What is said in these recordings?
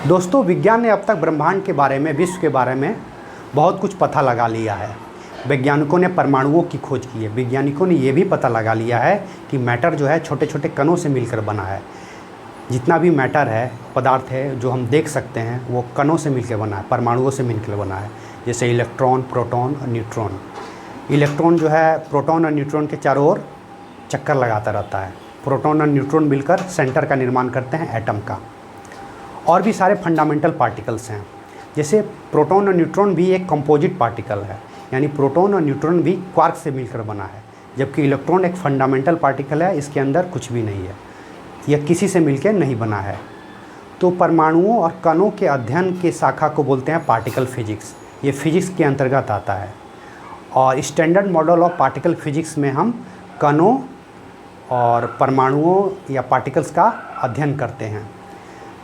दोस्तों, विज्ञान ने अब तक ब्रह्मांड के बारे में, विश्व के बारे में बहुत कुछ पता लगा लिया है। वैज्ञानिकों ने परमाणुओं की खोज की है। वैज्ञानिकों ने ये भी पता लगा लिया है कि मैटर जो है छोटे छोटे कणों से मिलकर बना है। जितना भी मैटर है, पदार्थ है जो हम देख सकते हैं, वो कणों से मिलकर बना है, परमाणुओं से मिलकर बना है। जैसे इलेक्ट्रॉन, प्रोटॉन और न्यूट्रॉन। इलेक्ट्रॉन जो है प्रोटॉन और न्यूट्रॉन के चारों ओर चक्कर लगाता रहता है। प्रोटॉन और न्यूट्रॉन मिलकर सेंटर का निर्माण करते हैं, एटम का। और भी सारे फंडामेंटल पार्टिकल्स हैं। जैसे प्रोटॉन और न्यूट्रॉन भी एक कंपोजिट पार्टिकल है, यानी प्रोटॉन और न्यूट्रॉन भी क्वार्क से मिलकर बना है। जबकि इलेक्ट्रॉन एक फंडामेंटल पार्टिकल है, इसके अंदर कुछ भी नहीं है, यह किसी से मिलकर नहीं बना है। तो परमाणुओं और कणों के अध्ययन के शाखा को बोलते हैं पार्टिकल फिजिक्स। ये फिजिक्स के अंतर्गत आता है। और standard model of particle physics में हम कणों और परमाणुओं या पार्टिकल्स का अध्ययन करते हैं।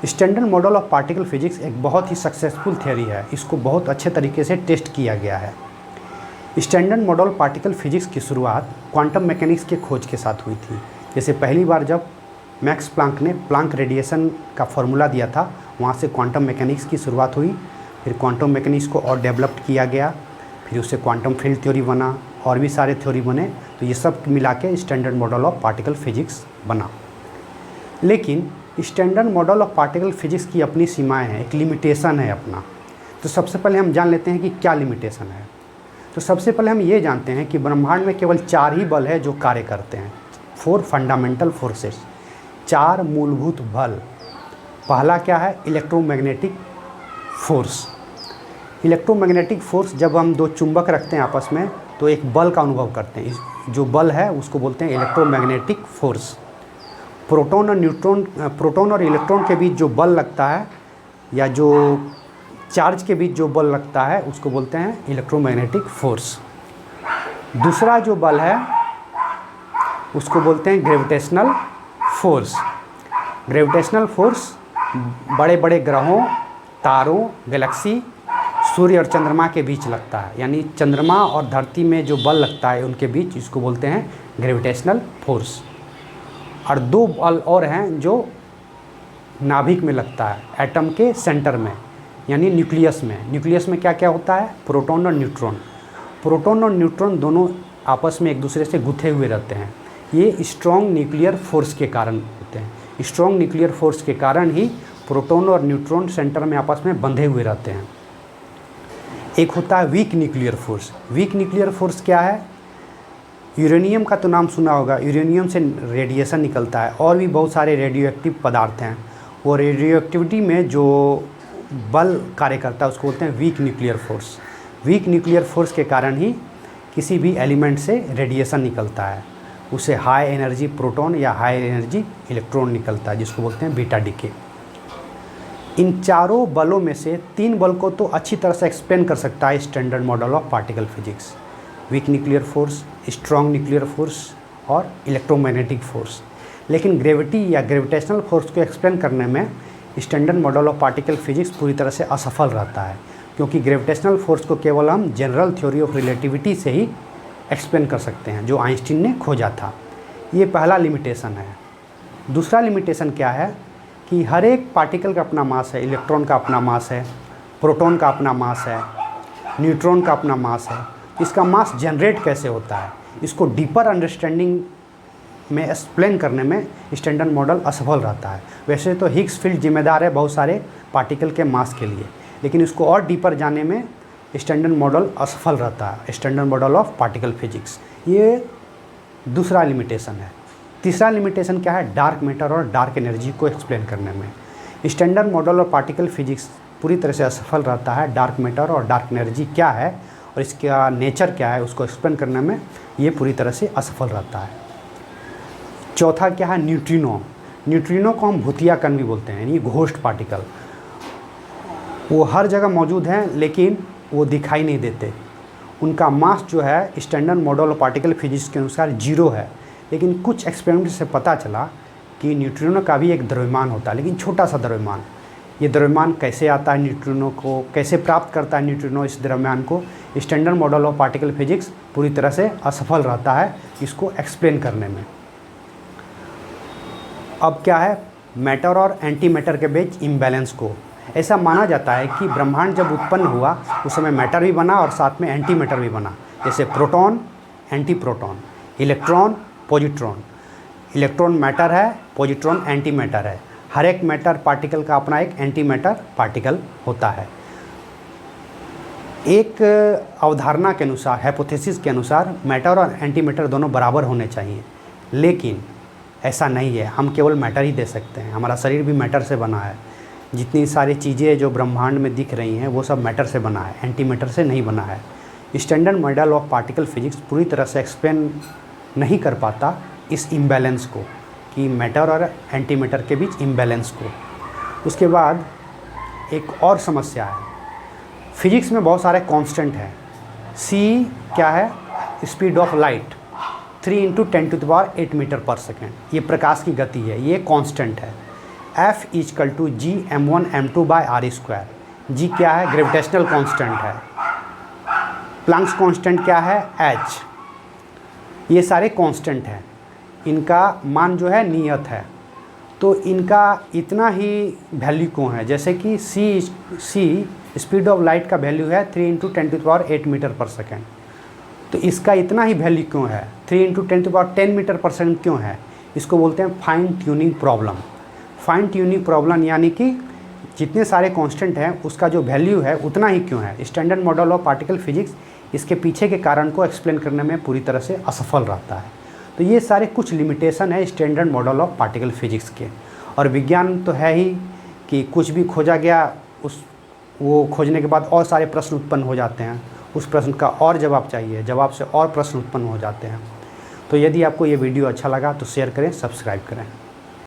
Standard model of particle physics एक बहुत ही सक्सेसफुल थ्योरी है। इसको बहुत अच्छे तरीके से टेस्ट किया गया है। स्टैंडर्ड मॉडल पार्टिकल फिजिक्स की शुरुआत क्वांटम मैकेनिक्स के खोज के साथ हुई थी। जैसे पहली बार जब मैक्स प्लांक ने प्लांक रेडिएशन का फॉर्मूला दिया था, वहाँ से क्वांटम मैकेनिक्स की शुरुआत हुई। फिर क्वांटम मैकेनिक्स को और डेवलप किया गया, फिर उससे क्वांटम फील्ड थ्योरी बना, और भी सारे थ्योरी बने। तो ये सब मिला के standard model of particle physics बना। लेकिन standard model of particle physics की अपनी सीमाएं हैं, एक लिमिटेशन है अपना। तो सबसे पहले हम जान लेते हैं कि क्या लिमिटेशन है। तो सबसे पहले हम ये जानते हैं कि ब्रह्मांड में केवल 4 ही बल है जो कार्य करते हैं। 4 फंडामेंटल फोर्सेस, 4 मूलभूत बल। पहला क्या है? Electromagnetic force. इलेक्ट्रोमैग्नेटिक फोर्स, जब हम 2 चुंबक रखते हैं आपस में तो एक बल का अनुभव करते हैं। जो बल है उसको बोलते हैं इलेक्ट्रोमैग्नेटिक फोर्स। प्रोटॉन और इलेक्ट्रॉन के बीच जो बल लगता है, या जो चार्ज के बीच जो बल लगता है, उसको बोलते हैं इलेक्ट्रोमैग्नेटिक फोर्स। दूसरा जो बल है उसको बोलते हैं ग्रेविटेशनल फोर्स। ग्रेविटेशनल फोर्स बड़े बड़े ग्रहों, तारों, गैलेक्सी, सूर्य और चंद्रमा के बीच लगता है। यानी चंद्रमा और धरती में जो बल लगता है उनके बीच, इसको बोलते हैं ग्रेविटेशनल फोर्स। और 2 बल और हैं जो नाभिक में लगता है, एटम के सेंटर में, यानी न्यूक्लियस में। न्यूक्लियस में क्या क्या होता है? प्रोटॉन और न्यूट्रॉन। प्रोटॉन और न्यूट्रॉन दोनों आपस में एक दूसरे से गुथे हुए रहते हैं। ये स्ट्रॉन्ग न्यूक्लियर फोर्स के कारण होते हैं। स्ट्रॉन्ग न्यूक्लियर फोर्स के कारण ही प्रोटॉन और न्यूट्रॉन सेंटर में आपस में बंधे हुए रहते हैं। एक होता है weak nuclear force. Weak nuclear force क्या है? यूरेनियम का तो नाम सुना होगा। यूरेनियम से रेडिएशन निकलता है, और भी बहुत सारे रेडियो एक्टिव पदार्थ हैं। वो रेडियो एक्टिविटी में जो बल कार्य करता है उसको बोलते हैं weak nuclear force. Weak nuclear force के कारण ही किसी भी एलिमेंट से रेडिएशन निकलता है। उसे हाई एनर्जी प्रोटॉन या हाई एनर्जी इलेक्ट्रॉन निकलता है, जिसको बोलते हैं बीटा डीके। इन चारों बलों में से 3 बल को तो अच्छी तरह से एक्सप्लेन कर सकता है standard model of particle physics. Weak nuclear force, strong nuclear force और इलेक्ट्रोमैग्नेटिक फोर्स। लेकिन ग्रेविटी या ग्रेविटेशनल फोर्स को एक्सप्लेन करने में standard model of particle physics पूरी तरह से असफल रहता है, क्योंकि ग्रेविटेशनल फोर्स को केवल हम जनरल थ्योरी ऑफ रिलेटिविटी से ही एक्सप्लेन कर सकते हैं, जो आइंस्टीन ने खोजा था। ये पहला लिमिटेशन है। दूसरा लिमिटेशन क्या है कि हर एक पार्टिकल का अपना मास है। इलेक्ट्रॉन का अपना मास है, प्रोटॉन का अपना मास है, न्यूट्रॉन का अपना मास है। इसका मास जनरेट कैसे होता है, इसको डीपर अंडरस्टैंडिंग में एक्सप्लेन करने में स्टैंडर्ड मॉडल असफल रहता है। वैसे तो हिग्स फील्ड जिम्मेदार है बहुत सारे पार्टिकल के मास के लिए, लेकिन इसको और डीपर जाने में स्टैंडर्ड मॉडल असफल रहता है, standard model of particle physics. ये दूसरा लिमिटेशन है। तीसरा लिमिटेशन क्या है? डार्क मैटर और डार्क एनर्जी को एक्सप्लेन करने में standard model of particle physics पूरी तरह से असफल रहता है। डार्क मैटर और डार्क एनर्जी क्या है और इसका नेचर क्या है, उसको एक्सप्लेन करने में ये पूरी तरह से असफल रहता है। चौथा क्या है? न्यूट्रिनो। न्यूट्रिनो को हम भूतिया कण भी बोलते हैं, यानी घोस्ट पार्टिकल। वो हर जगह मौजूद हैं, लेकिन वो दिखाई नहीं देते। उनका मास जो है standard model of particle physics के अनुसार 0 है। लेकिन कुछ एक्सपेरिमेंट से पता चला कि न्यूट्रिनो का भी एक द्रव्यमान होता है, लेकिन छोटा सा द्रव्यमान। ये द्रव्यमान कैसे आता है, न्यूट्रिनो को कैसे प्राप्त करता है न्यूट्रिनो इस द्रव्यमान को, standard model of particle physics पूरी तरह से असफल रहता है इसको एक्सप्लेन करने में। अब क्या है? मैटर और एंटी मैटर के बीच इम्बैलेंस को ऐसा माना जाता है कि ब्रह्मांड जब उत्पन्न हुआ उस समय मैटर भी बना और साथ में एंटी मैटर भी बना, जैसे proton, anti proton, electron, positron. Electron matter है, पॉजिट्रॉन एंटी मैटर है। हर एक मैटर पार्टिकल का अपना एक एंटी मैटर पार्टिकल होता है। एक अवधारणा के अनुसार, हाइपोथेसिस के अनुसार मैटर और एंटी मैटर दोनों बराबर होने चाहिए, लेकिन ऐसा नहीं है। हम केवल मैटर ही दे सकते हैं। हमारा शरीर भी मैटर से बना है। जितनी सारी चीज़ें जो ब्रह्मांड में दिख रही हैं वो सब मैटर से बना है, एंटी मैटर से नहीं बना है। Standard model of particle physics पूरी तरह से एक्सप्लेन नहीं कर पाता इस इम्बैलेंस को, कि मैटर और एंटी मैटर के बीच इम्बैलेंस को। उसके बाद एक और समस्या है, फिजिक्स में बहुत सारे कांस्टेंट हैं। सी क्या है? स्पीड ऑफ लाइट 3 × 10⁸ मीटर पर सेकेंड, ये प्रकाश की गति है, ये कांस्टेंट है। F = G(m1m2/r²). जी क्या है? ग्रेविटेशनल कांस्टेंट है। प्लैंक्स कांस्टेंट क्या है? H। ये सारे कांस्टेंट हैं, इनका मान जो है नियत है, तो इनका इतना ही वैल्यू क्यों है? जैसे कि सी स्पीड ऑफ लाइट का वैल्यू है 3 × 10⁸ मीटर पर सेकेंड, तो इसका इतना ही वैल्यू क्यों है? 3 × 10⁻10 मीटर पर सेकेंड क्यों है? इसको बोलते हैं fine tuning problem. Fine tuning problem यानी कि जितने सारे कांस्टेंट हैं उसका जो वैल्यू है उतना ही क्यों है? Standard model of particle physics इसके पीछे के कारण को एक्सप्लेन करने में पूरी तरह से असफल रहता है। तो ये सारे कुछ लिमिटेशन है standard model of particle physics के। और विज्ञान तो है ही कि कुछ भी खोजा गया, वो खोजने के बाद और सारे प्रश्न उत्पन्न हो जाते हैं, उस प्रश्न का और जवाब चाहिए, जवाब से और प्रश्न उत्पन्न हो जाते हैं। तो यदि आपको ये वीडियो अच्छा लगा तो शेयर करें, सब्सक्राइब करें।